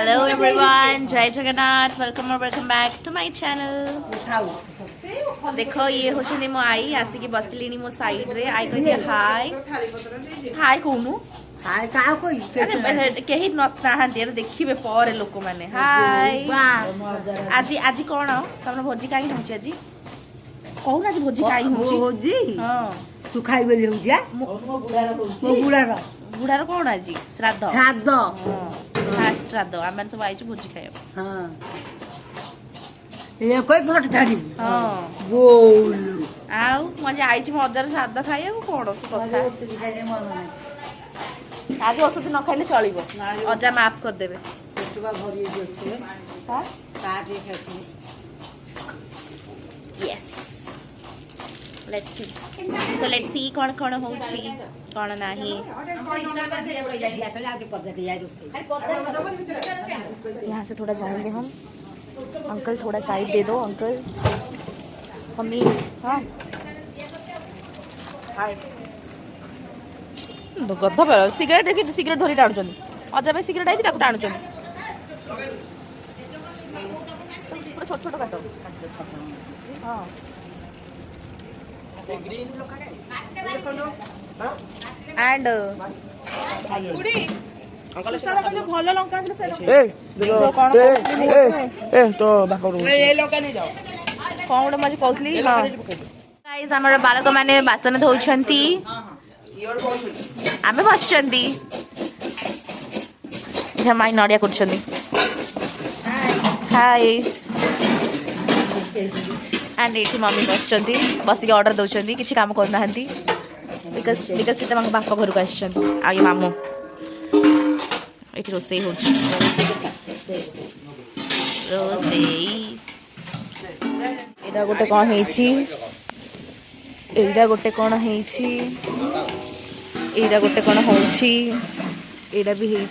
Hello everyone, Jai Jagannath. Welcome back to my channel. देखो ये होचंदी मो आई आसी की बसलिनी मो साइड रे आई कहती हाय हाय कोनु हाय का कोई केही नहांती देखिबे पर लोक माने हाय आज आज कोन तमन भोजी काई होची आज कहू ना आज भोजी काई होची भोजी हां तू खाई बेली होजिया मो बुढ़ार कोन आज श्राद्ध श्राद्ध फास्ट श्राद्ध आमन सब आइछु भोजी खाय हां ये कोई फट खाड़ी हां बोल आउ मजे आइछु मदर श्राद्ध खाय कोन कथा आज औषध न खाइले चलिबो अजा माफ कर देबे पेटवा भरी जे छै हां काट के खाती यस let's see कौन होची कौन नाही यहाँ से थोड़ा जाएंगे हम अंकल थोड़ा साइड दे दो अंकल मम्मी हाँ गधा पर सिगरेट देखी सिगरेट धरी टाणुचंदी अजा भाई सिगरेट आई ताको टाणुचंदी छोट छोट काटो हाँ and ଆମର ବାଳକ ମାନେ ବାସନ ଧୋଉଛନ୍ତି ଆମେ ବସିଛନ୍ତି ମାଇ ନଡ଼ିଆ କରୁଛନ୍ତି ହାଇ एंड ये मम्मी बसଛନ୍ତି बसिक ऑर्डर दौरान किसी काम करना बिकज से बापा घर को आ मामू ये रोसे हो गोटे कौन है गोटे कौन है गोटे कौन होड़ा भी है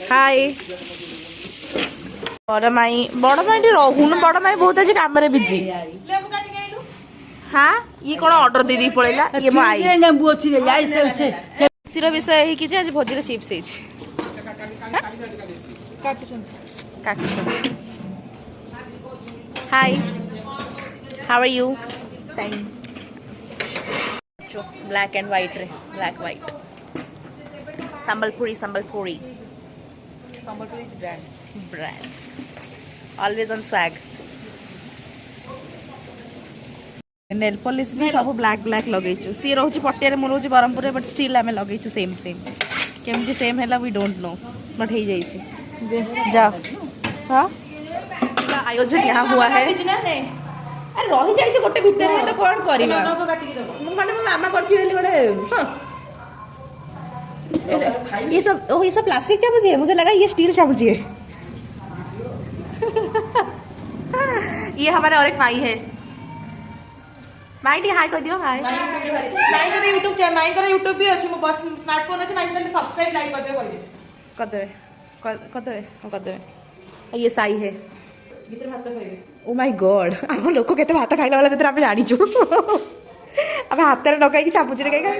हाय बड़ माई रहून बड़ माई बहुत आज कम बिजी हाँ ये कौन ऑर्डर दे दी पड़ेगा ये खुशी विषय है कि आज भोजी chips hi how are you black and white रे black white Sambalpuri Sambalpuri is brand always on swag nail polish भी सब ब्लैक लगेचु सी रहउची पटिया मो रहउची बरहमपुर बट स्टिल आमे लगेचु सेम केमती सेम हैला वी डोंट नो बट हे जाइछि जा हां आयोजन यहाँ हुआ है अरे रही जाइछि गोटे भीतर में तो कोन करिबा माने मो मामा करछि बेली बडे हां ये सब प्लास्टिक चामच है मुझे लगा ये स्टील चामच है ये हमारा और एक भाई है माई हाय कर दियो हाय माई कर YouTube चैनल माई कर YouTube भी अछि मो बस स्मार्टफोन अछि माई जल्दी सब्सक्राइब लाइक कर दे ये साई है कितने भात खाइबे ओ माय गॉड हम लोग को केते भात खाइला वाला तेरा पे जानी छु अब हाथ रे डकाई चापुची रे काई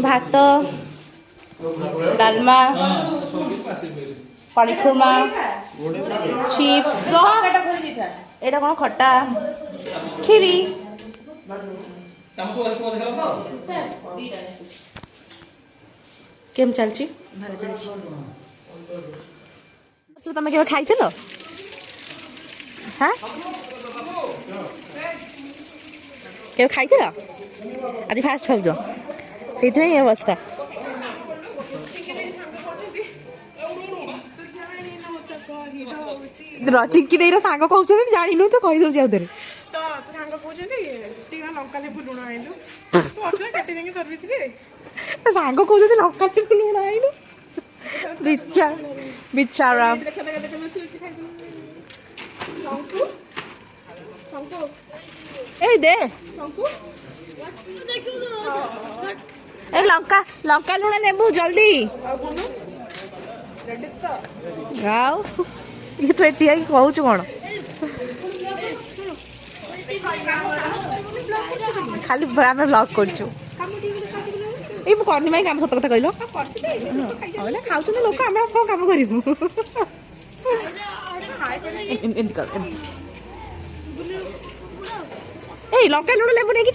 भात डालमा पानी खुरमा चिप्स एटा कोन खट्टा खीरी केम चलची तुम क्या खाई हाँ क्या खाई आज फास्ट खाऊ ये अवस्था चिंकी देर सांग कहते जानु तो कही दौर आउे सांग कहते लंका लेबू लुण आईलु बिचारा ए दे ए लंका लुण नेबू जल्दी गाओ ये तो एटी आई कहूँ कौन खाली आम ब्लॉग करूँ ये मुझे करनी भाई काम सत कथा कहल खाऊ लोक आम कौन कम करूँ ए लंका लुण लेबू नहीं कि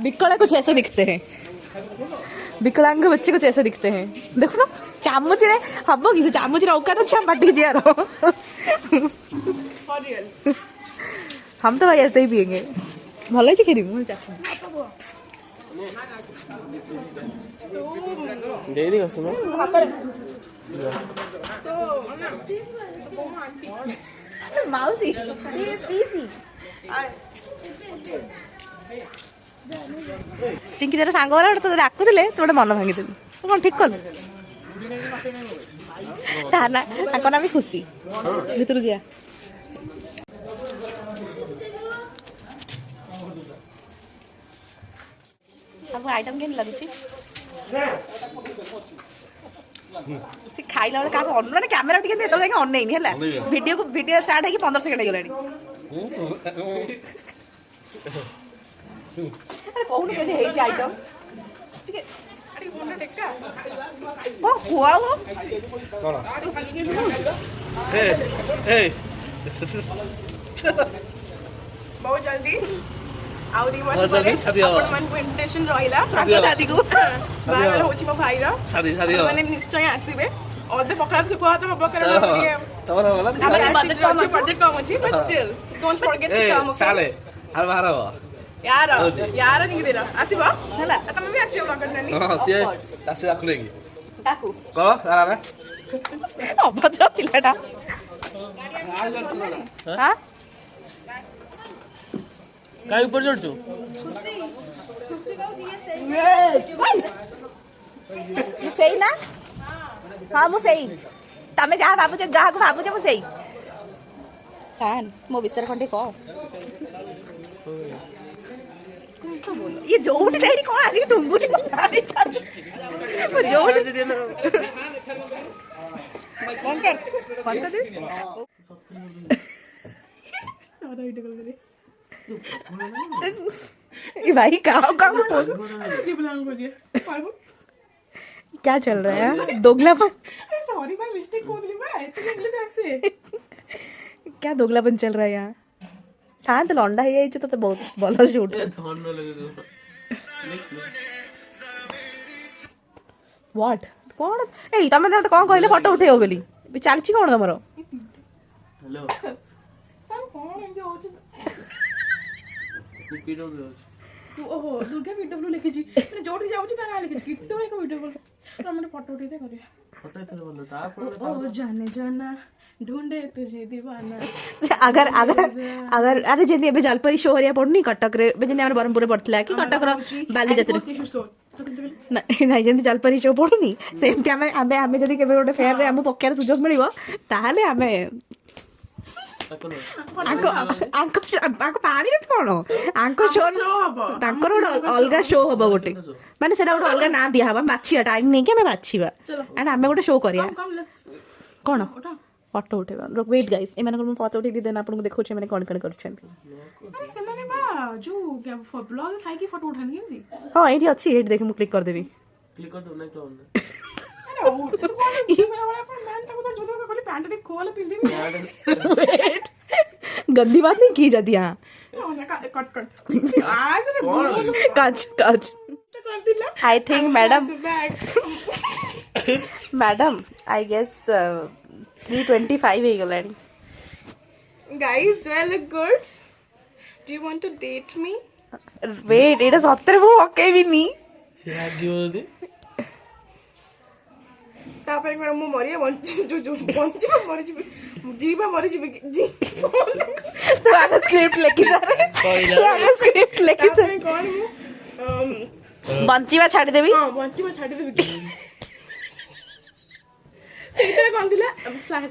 विकला कुछ ऐसे दिखते हैं विकलांग बच्चे कुछ ऐसे दिखते हैं देखो ना चामच रे हम कि चामच रे औकात अच्छा बाटी जी यार हम तो भाई ऐसे ही पियेंगे भल है खेली माउसी चिंकी तेरा सांग तो डाकुले तू गोटे मन भांगी देलु तू कौन ठीक कलु ना ना भी खुशी भितर जा अब आइटम केन लगुची से खाइला बेले का अन माने कैमरा टिके दे तो जाके ऑन नहीं हला वीडियो स्टार्ट है कि 15 सेकंड हो गलानी अरे कौन के हे जे आइटम ठीक अरे कोन टेका को हुआ हो ए बहुत जल्दी आउ दी वर्ष परे अपन मन को इन्विटेशन रहिला शादी को बाहर होची मो भाई रा शादी माने निश्चय आसीबे और पकड़ा सुखा तो हम कारण तमरा वाला बजट कम अछि but still don't forget to come साले हर बार हो यार निक देला आसीबा हला तमे भी आसीबा करनानी हां से आसी राखले की डाकू को रा अभद्र पिलाटा हां काय ऊपर चढ़ सही ना हाँ मु सही तमे जहाँ भावुचे जहाँ को भावुचे मु सही सान मो विषय खंडे कह ये जोटी साइड कौन आसी डुंगू जी जोटी कौन कर दे भाई काम क्या चल रहा है दोगलापन सॉरी भाई मिस्टेक कर दी मैं इतने इंग्लिश ऐसे क्या दोगलापन चल रहा है यहाँ शांत लंडा है ये तो बहुत भल शूट व्हाट कौन ए तमे तो कौन कहले फोटो उठेओ बोली चलची कौन तमरो हेलो सर कौन एंजे होछ पीडब्ल्यू तू ओहो दुर्गा पीडब्ल्यू लिखी छी माने जोठी जाउ छी तारा लिखी छी कितो एक वीडियो कॉल हमने फोटो उठे दे करे फोटो तो बोल ता ओ जाने जाना ढूंढे तुझे दीवाना अगर अगर अगर अरे जेंती एबे जलपरी शो हरिया पड़नी कटक रे बे जेंती हमर बरहमपुर रे पड़तला कि कटक रो बाली जात्रा नहीं जेंती जलपरी शो पड़नी सेम टाइम आमे आमे जदी केबे गोटे फेयर रे हम पक्कार सुजोग मिलिबो ताहाले आमे आंको पानी रे कोन आंको शो तांकर अलगा शो हबो गोटे माने सेटा गोटे अलगा ना दिया हबा बाछिया टाइम नै के हमें बाछिबा एंड हमें गोटे शो करिया कोन फोटो उठेबा वेट गाइस ए माने फोटो उठे देना आपन को देखौ छै माने कोन कोन करू छै अरे से माने बा जो ब्लॉग थाई की फोटो उठानी केमती हां एठी अछि एट देख मु क्लिक कर देबी क्लिक कर दो ना क्लोन अरे ओ मेरा वाला अपन मैन तक तो जो कहली पैंट ने खोल पिंदी वेट गंदी बात नहीं की जाती यहां कट कट आज रे कच कच कर दिला I think madam I guess 325 हो गलानी guys do I look good do you want to date me wait एटा सत्तर वो ओके भी नहीं सिरा दियो दे तापर मेरा मु मरिया बंची जो बंची मरि जी जीवा मरि जी तू आना स्क्रिप्ट लेके जा तू आना स्क्रिप्ट लेके जा कौन बंचीवा छाड़ी देबी हां बंचीवा छाड़ी देबी इतने कौन दिला फ्लैश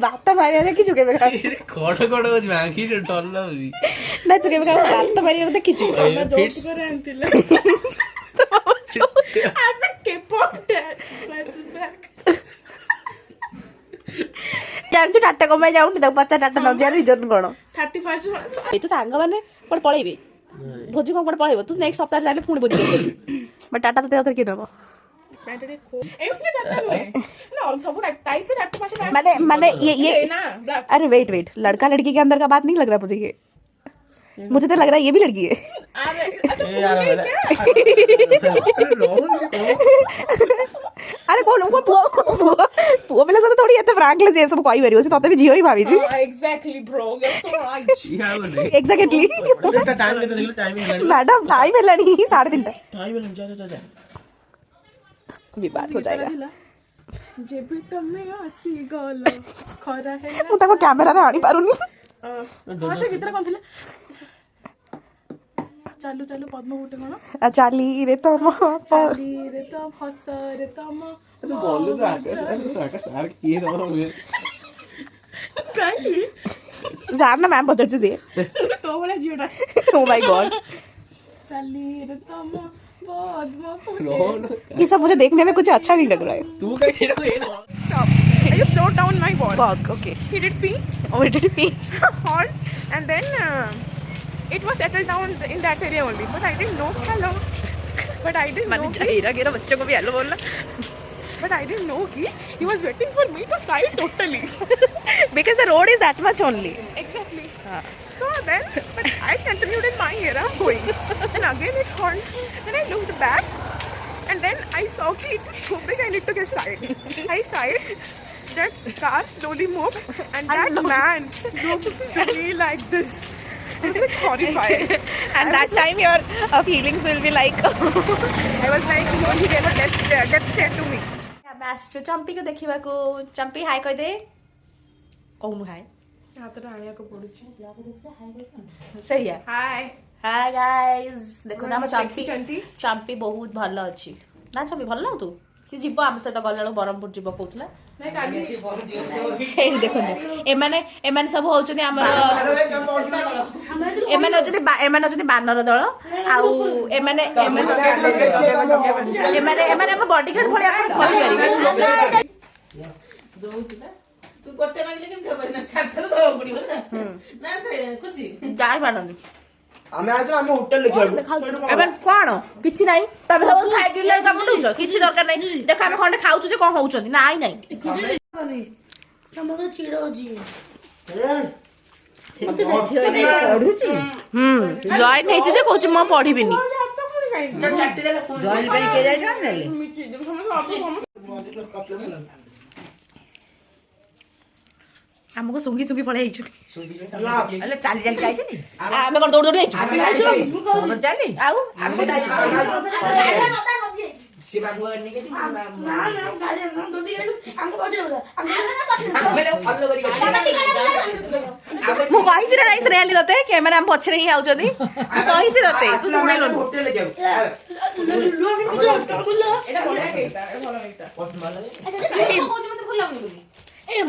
ଭାତ ମାରିବା ଦେଖିଛୁ କେବେ? କଣ କଣ ହଉଛି ମାଗି ଡର ଲାଗୁଛି। ନାଇଁ ତୁ କେବେ ଭାତ ମାରିବା ଦେଖିଛୁ? ଜାଣିଛୁ ଟାଟା କଣ ପାଇଁ ଯାଉନି? ତାକୁ ପଚାର ଟାଟା ନ ଯିବାର ରିଜନ କଣ? ଏଇ ତୁ ସାଙ୍ଗମାନେ କୁଆଡେ ପଳେଇବେ ଭୋଜି କଣ କୁଆଡେ ପଳେଇବ? ତୁ ନେକ୍ସଟ ସପ୍ତାହ ଚାଲେ ପୁଣି ଭୋଜି କରିବୁ। ବଟ୍ ଟାଟା ତତେ କିଏ ନବ? मैंने ये अरे वेट लड़का लड़की के अंदर का बात नहीं लग रहा मुझे तो लग रहा है ये भी लड़की है। अरे कौन पुओ पिला सहित थोड़ी एते फ्रैंकली से सब कहि परियो से तते भी झियो ही भाभी जी। Exactly bro that's so right exactly time ले तो देखो टाइम मैडम टाइम है नहीं 3:30 टाइम ले जा भी बात हो जाएगा। जेबे तमे आसी गल खरा है मु ताको कैमरा रे आनी पारुनी। हां से भीतर कोन थिला चालू चालू पद्म गुटे कोन चाली रे तो हस रे तम तो बोलू तो आकाश यार किए दो मुझे काई जार ना मैम पहुंच से तो वाला जियोटा ओ माय गॉड चाली रे तम ये सब मुझे देखने में कुछ अच्छा नहीं लग रहा है। तू क्या खेल रही है? I just slowed down my walk. Okay. He did pee. Oh, it did pee. Hard. And then it was settled down in that area only. But I didn't know. Hello. But I didn't know. गिरा बच्चों को भी hello बोलना। But I didn't know he was waiting for me to side totally. Because the road is that much only. Exactly. So then, but I continued in my era going. And again it hurt. Then I looked back. And then I saw that it was so big I need to get side. I side. That car slowly moved. And that man looked at me like this. I was like horrified. And that time your feelings will be like I was like, no, he gave a death stare to me. Master Champi को देखिबा को चंपी हाय कह दे कहनु हाय हाथ रे आनिया को पड़ुची सही है। हाय hi guys देखो ना चंपी चंटी चंपी बहुत भलो अछि ना चंपी भलो ना तू सी जीवो आम सहित गलालो बरहमपुर जीवो कहउतला नहीं काली ए देखो एमाने सब होउछनी हमर एमाने होछनी बानर दल आउ एमाने हम बॉडीगार्ड भली अपन खोल करी तू गोटे मागले केम देबे ना चारथर दो पड़ी बोल ना से खुशी जाय बाननी हमें आज हम होटल ले चलो एबे कोन किछि नाही तमे सब खाइ दिले काम दउछ किछि दरकार नाही देख हम खंडे खाउछु जे कोन होउछनी नाही नाही समझ चिड़ो जी जॉइन हेछि जे कहूछु म पढिबिनी जॉइन पे के जाय जान ले हमको सुंगी सुंगी पळे हेछु अरे चाली चाली जाइछ नी आमे कोन दौड़ दौड़ हेछु चाली आउ हमको शिवा को ने के ना गाड़ी हम दौड़ी हमको बजे बोला मैंने फॉलो करी मु कहिछि रे नाइस रेली दते कैमरा हम पछरे ही आउछनी कहिछि दते तू सुनेलो होटल ले जाओ एटा बोला केटा भलो एटा बहुत माल ए कोच मत भुलाउनी बोली ए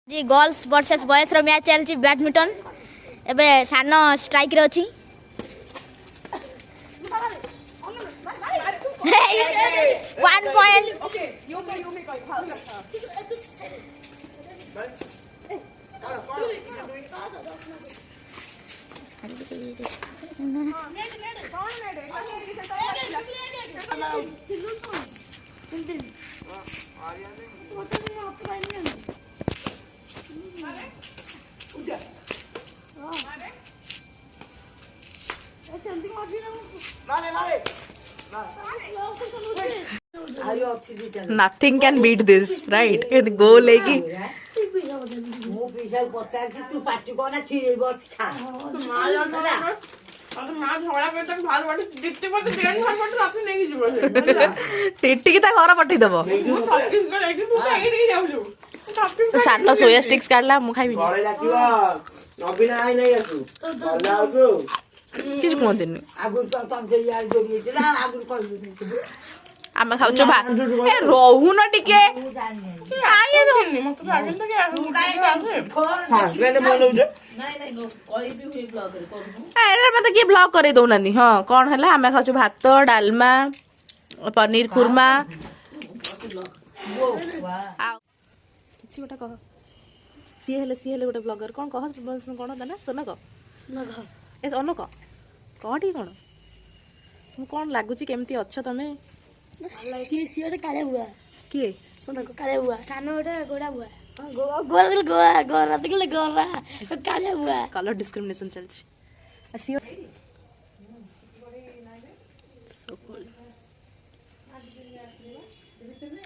जी गर्ल्स वर्सेस बॉयज रो मैच चलछि बैडमिंटन एबे सानो स्ट्राइक रे अछि 1 पॉइंट ओके यू मे कोई nothing can beat this right go लेगी मु पैसा पचार कि तू पार्टी कोना छिरे बस खा अगर मां झगड़ा पे तक भार बाटे दिखते मत देन भार बाटे रात नहीं जीव से टिट्टी की ता घर पठी दबो छत्तीसगढ़ है कि तू कहीं नहीं जाऊ सानो सोया स्टिक्स काढला मु खाइबी घरे लागिबो ନବୀନ ଆଇ ନେଇ ଆସୁ ଗଲା ଆସୁ କିଛି କୁହନ୍ତିନି ଆଗରୁ ତ ତମେ ଇଆଡେ ଯୋଡ଼ି ହେଇଥିଲା ଆଗରୁ କହିଲୁ ଆମେ ଖାଉଛୁ ଭାତ ଏ ରହୁନ ଟିକେ ମୁଁ ଜାଣିନି କାଇଁ ମତେ ଲାଗେନି ତ କି ଏଇଟା ମତେ କିଏ ବ୍ଲଗ କରେଇ ଦଉନାହାନ୍ତି ହଁ କଣ ହେଲା ଆମେ ଖାଉଛୁ ଭାତ ଡାଲମା ପନିର ଖୁର୍ମା ଆଉ କିଛି ଗୋଟେ କହ ସିଏ ହେଲେ ଗୋଟେ ବ୍ଲଗର କଣ କହ କଣ ତା ନା ସୋନା କହ ଏ ଅନୁ କହ ଟିକେ କଣ ମୁଁ କଣ ଲାଗୁଛି କେମିତି ଅଛ ତମେ ସିଏ ଗୋଟେ କାଳିଆ ବୁଆ କିଏ କାଳିଆ ବୁଆ ସାନ ଗୋଟେ ଗୋରା ବୁଆ ଗୋରା ଦେଖିଲେ ଗୋରା କାଳିଆ ବୁଆ କଲର ଡିସ୍କ୍ରିମିନେସନ ଚାଲିଛି ସିଏ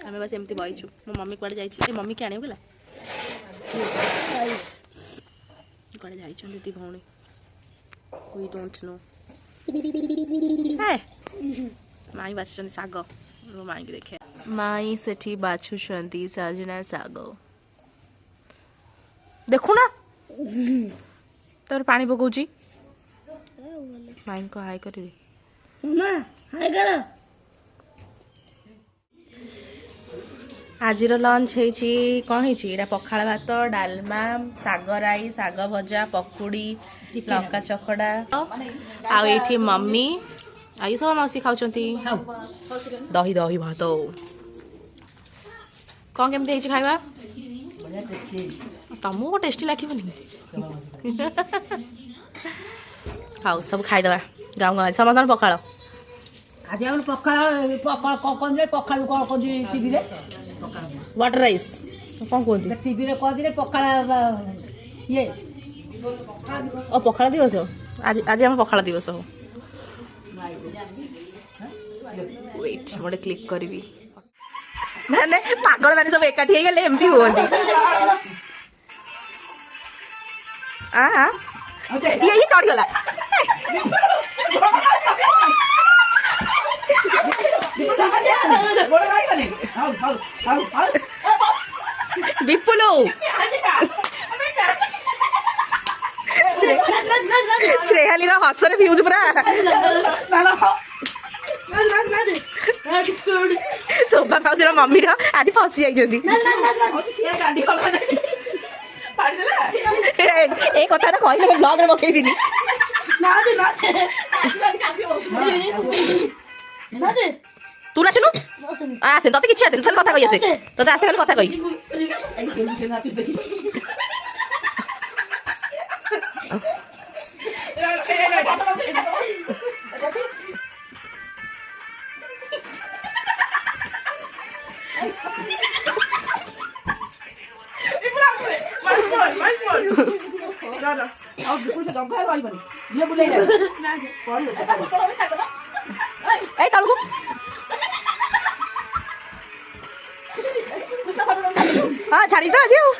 ଆମେ ବାସ୍ ଏମିତି ବଇଛୁ ମୋ ମମି କୁଆଡ଼େ ଯାଇଛି ଏ ମମି କି ଆଣିବୁ ଗଲା କୁଆଡ଼େ ଯାଇଛନ୍ତି ଦି ଭଉଣୀ we don't know ମାଇଁ ବାଛୁଛନ୍ତି ଶାଗ ମୋ ମାଇଁକି ଦେଖେ ମାଇଁ ସେଠି ବାଛୁଛନ୍ତି ସଜନା ଶାଗ ଦେଖୁନା ତାର ପାଣି ପକଉଛି ମାଇଁଙ୍କୁ ହାଇ କରିବି ଆଜିର ଲଞ୍ଚ ହେଇଛି କ'ଣ ହେଇଛି ଏଇଟା ପଖାଳ ଭାତ ଡାଲମା ଶାଗ ରାଇ ଶାଗ ଭଜା ପକୁଡ଼ି ଲଙ୍କା ଚକଡ଼ା ଆଉ ଏଇଠି ମମି ଆଉ ସବୁ ମାଉସୀ ଖାଉଛନ୍ତି ଦହି ଦହି ଭାତ କ'ଣ କେମିତି ହେଇଛି ଖାଇବା ତମକୁ ଟେଷ୍ଟି ଲାଗିବନି ହଉ ସବୁ ଖାଇଦେବା ଗାଁ ଗାଁ ସମସ୍ତଙ୍କର ପଖାଳ ଆଜି ଆମର ପଖାଳ ପଖାଳ କଣ କହନ୍ତି ଟିଭିରେ ୱାଟର ରାଇସ୍ କ'ଣ କୁହନ୍ତି ଟିଭିରେ କହନ୍ତି ପଖାଳ ଇଏ ଓ ପଖାଳ ଦିବସ ଆଜି ଆମ ପଖାଳ ଦିବସ ହଉ ୱେଟ୍ ମୁଁ ଗୋଟେ କ୍ଲିକ୍ କରିବି ମାନେ ପାଗଳ ମାନେ ସବୁ ଏକାଠି ହେଇଗଲେ ଏମିତି ହୁଅନ୍ତି ଇଏ ଚଢିଗଲା ବିପୁଲ ଶ୍ରେୟାଲିର ହସରେ ଭିଉଜ ପୁରା ଶୋଭା ମାଉସୀର ମମିର ଆଜି ଫସି ଯାଇଛନ୍ତି ଏ କଥାଟା କହିଲେ ବ୍ଲଗରେ ପକେଇବିନି ତୁ ନାଚୁନୁ ଆସେ ତତେ କିଛି ଆସେନି ଖାଲି କଥା କହି ଆସେ ତତେ ଆସେ ଖାଲି କଥା କହି এই তলকু ହଁ ଛାଡ଼ି ତ ଆଜି ଆଉ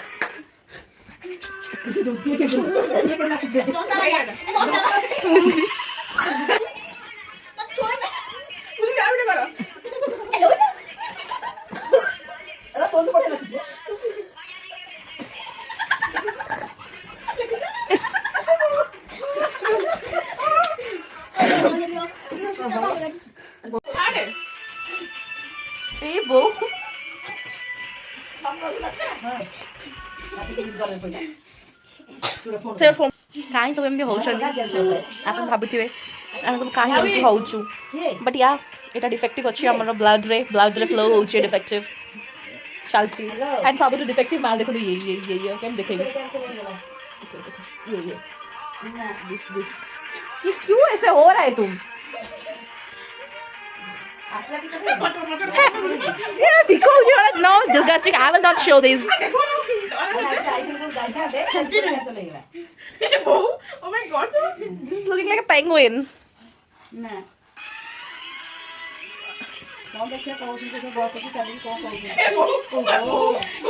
এই বউ କାହିଁ ସବୁ ଏମିତି ହଉଛନ୍ତି ଆପଣ ଭାବୁଥିବେ ଆମେ ସବୁ କାହିଁ ଏମିତି ହଉଛୁ ବଟ୍ ୟା ଏଇଟା ଡିଫେକ୍ଟିଭ୍ ଅଛି ଆମର ବ୍ଲଡ୍ରେ ଫ୍ଲୋ ହେଉଛି ଡିଫେକ୍ଟିଭ୍ ଚାଲିଛି ଆଣ୍ଡ ସବୁଠୁ ଡିଫେକ୍ଟିଭ୍ ମାଲ ଦେଖନ୍ତୁ ଇଏ କେମିତି ଦେଖେଇବି ये क्यों ऐसे हो रहा है तुम Yeah, सीखो you are no disgusting. I will not show this. Oh my god. This is looking like a penguin.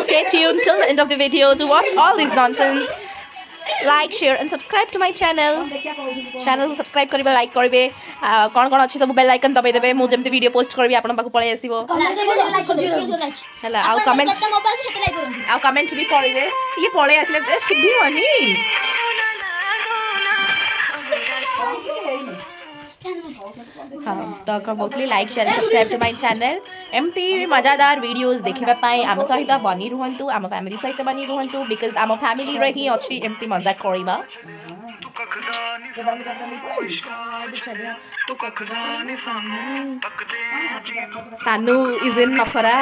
Stay tuned till the end of the video to watch all this nonsense. Like, share and subscribe to my channel. Channel subscribe करिबे like करिबे कोन कोन अछि सब bell icon दबाइ देबे मु जेमते video post करबी आपन पाखु पळै आसीबो हला आ comment भी करिबे ये पळै आसले सुबी हनी हाँ तो कौन कहती like share subscribe to my channel एमती मजादार वीडियोस देखा आम सहित बनी रुहतु आम फैमिली सहित बनी रुहतु बिकज आम फैमिली रे ही अच्छी एमती मजाक करवा सानू इज इन नफरा